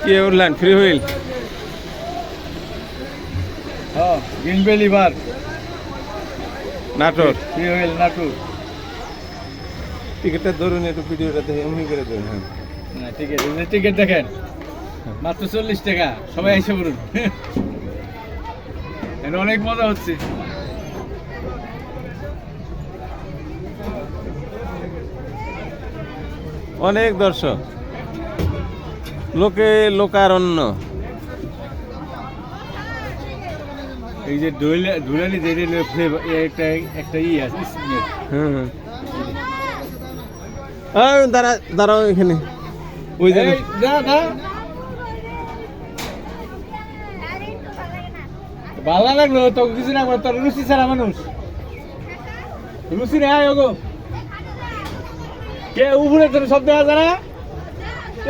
কি উঠলেন free wheel? হ্যাঁ, গ্রিন ভ্যালি বার নাটোর ফ্রি হুইল নাটুর। টিকিটটা ধরুন, একটু ভিডিওটা দেখে এমনি করে ধরুন। হ্যাঁ হ্যাঁ, ঠিক আছে, টিকিট দেখেন মাত্র 40 টাকা, সবাই এসে পড়ুন। এখানে অনেক মজা হচ্ছে। অনেক দর্শক, লোকারণ্য। এই যে ধুলানি যে একটা একটা ই আছে স্মেল। হুম, দাঁড়াও এখানে, ওই জায়গায়। ভালো লাগলো তো, কিছু না তোর রুচি ছাড়া মানুষ, রুচি রে আয় গো। কে উপরে তোর সব দেখা যায় না?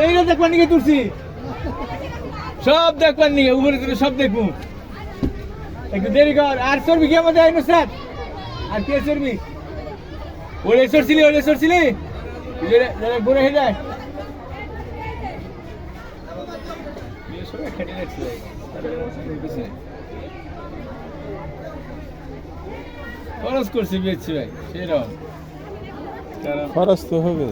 এইটা দেখবার নিকে তুলছি, সব দেখবার নিকে উপরে তোর সব দেখবো। একটু দেরি কর। আর চর্বি কি আমাদের আইনো স্যার? আর কে চর্বি? ওলে সরছিলি ঘুরে হয়ে যায়। খরচ করছি বেচছি ভাই, সেরকম খরচ তো হবে।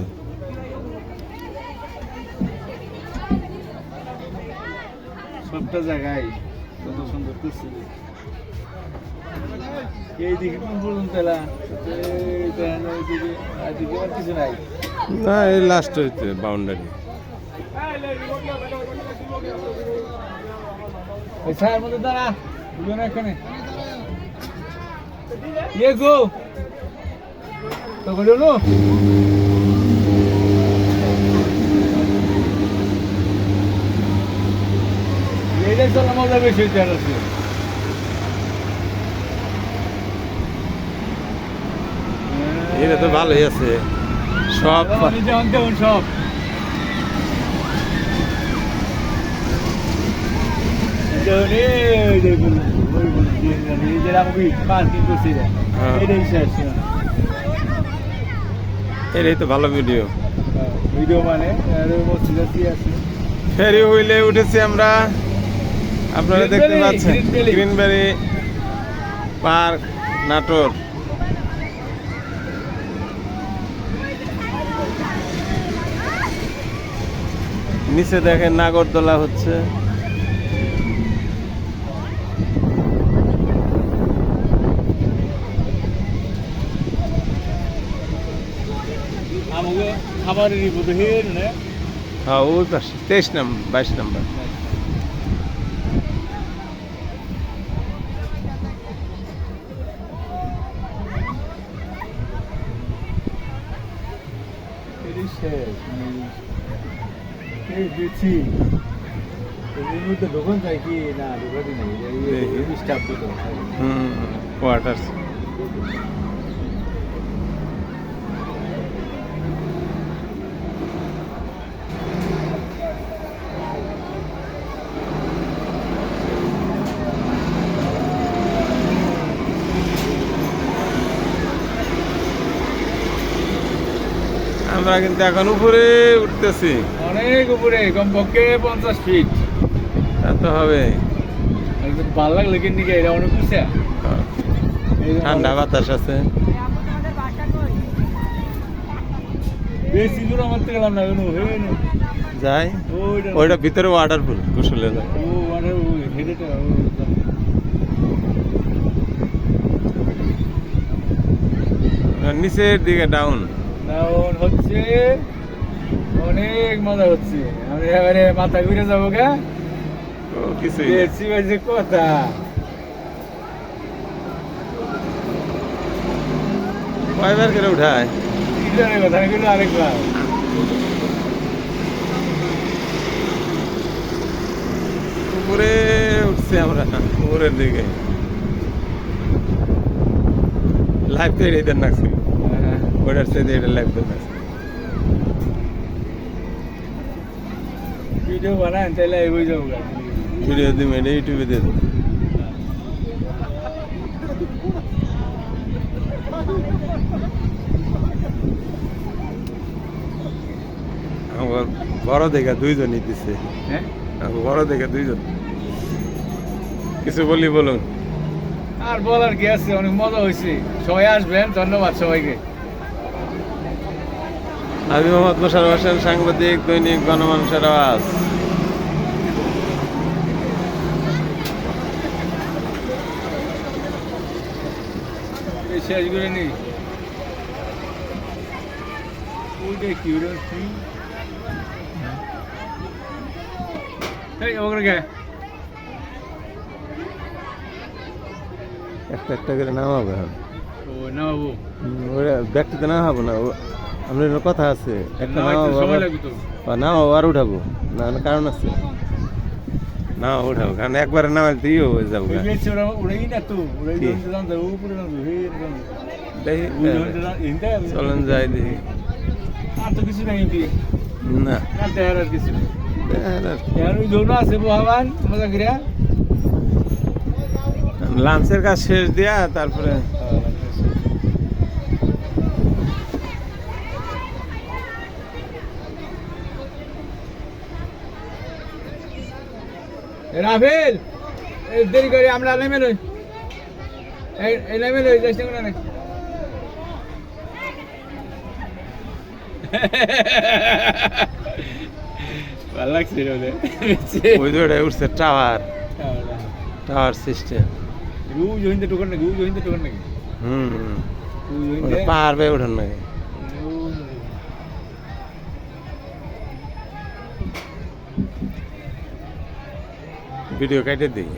সবটা জায়গায় কত সুন্দর করছি। এই দিকে কোন পর্যন্ত এলা? এইদিকে আর কিছু নাই। না, এই লাস্ট হইতে বাউন্ডারি। ওই ছায়ার মধ্যে দাঁড়া, বুঝো না এখানে। ইয়ে গো তো বলো, এইটাই চলো মজা বেশি হইতে আছে। এটা তো ভালোই আছে সব। যেমন সব এটাই তো ভালো ভিডিও। ভিডিও মানে আছে। ফেরি হুইলে উঠেছি আমরা, আপনারা দেখতে পাচ্ছেন। Green valley park Natore. নিচে দেখেন নাগরদোলা হচ্ছে। আমাকে খাবারের রিপোর্ট হয়ে না। হ্যাঁ, ওই পাশে 23 নম্বর 22 নম্বর। দোকান যায় কি না? দোকানই নেই, স্টাফ দোকান। কোয়ার্টার্স। আমরা কিন্তু এখন উপরে উঠতেছি, অনেক উপরে, কমপক্ষে 50 ফিট। তা তো হবে। ভালো লাগলো কিন্তু এটা অনেক উঁচা, ঠান্ডা বাতাস আছে। বেশি দূর আমার থেকে গেলাম না, যাই ওইটা ভিতরে ওয়াটারফুল, গোসলে যায়। নিচের দিকে ডাউন হচ্ছে, অনেক মজা হচ্ছে। আমি এবারে মাথা ঘুরে যাবো গা, কিছু কথা। কয়বার করে উঠায় কথা কিন্তু আরেকবার। উপরে উঠছি আমরা, উপরের দিকে। লাইভ তো এটাই দেন নাকছি, ওটার সাথে এটা লাইভ দেন নাকছি। ভিডিও বানান তাহলে হয়ে যাবো, ভিডিও দিম, এটা ইউটিউবে দিয়ে দেবো। আমার বড় দেখে দুইজনই দিছে হ্যাঁ আমার বড় দেখে দুইজন কিছু বলি বলুন আর বলার কি আছে, অনেক মজা হয়েছে। সবাই আসবেন, ধন্যবাদ সবাইকে। আমি মোহাম্মদ মোশাররফ হোসেন, সাংবাদিক, দৈনিক গণমানুষের আওয়াজ। এই শেষ করে নি ওইটা কি ওটা কি এই ওগুলো কে একটা একটা করে নামাবো এখন ও না বাবু ওরা ব্যক্তিতে নামাবো না আপনার কথা আছে একটা নামাবো সময় লাগবে তো। নামাবো আর উঠাবো না না কারণ আছে না উঠাবো কারণ একবারে নামালে তো ইয়ে হয়ে যাবো ওই বেশ ওরা ওরাই না তো ওরাই কি? জানতে উপরে জানতে হে জানতে দেখি ইনটা চলেন যাই দেখি আর তো কিছু নাই কি না না দেয়ার আর কিছু নেই। দেখেন আর কি। আর ওই জন্য আছে বহাবান মজা করিয়া লাঞ্চের কাজ শেষ দিয়া তারপরে রাফেল এই দেরি করে আমরা নেমে লই এই নেমে লই যাইছ না নাকি ভালো লাগছে রে ওই দৌড়ে উঠছে টাওয়ার টাওয়ার সিস্টেম গু জইন্দে টোকন নাকি গু জইন্দে টোকন নাকি হুম গু ওটা জইন্দে পাহাড় বেয়ে উঠান নাকি ভিডিও কাটে দিই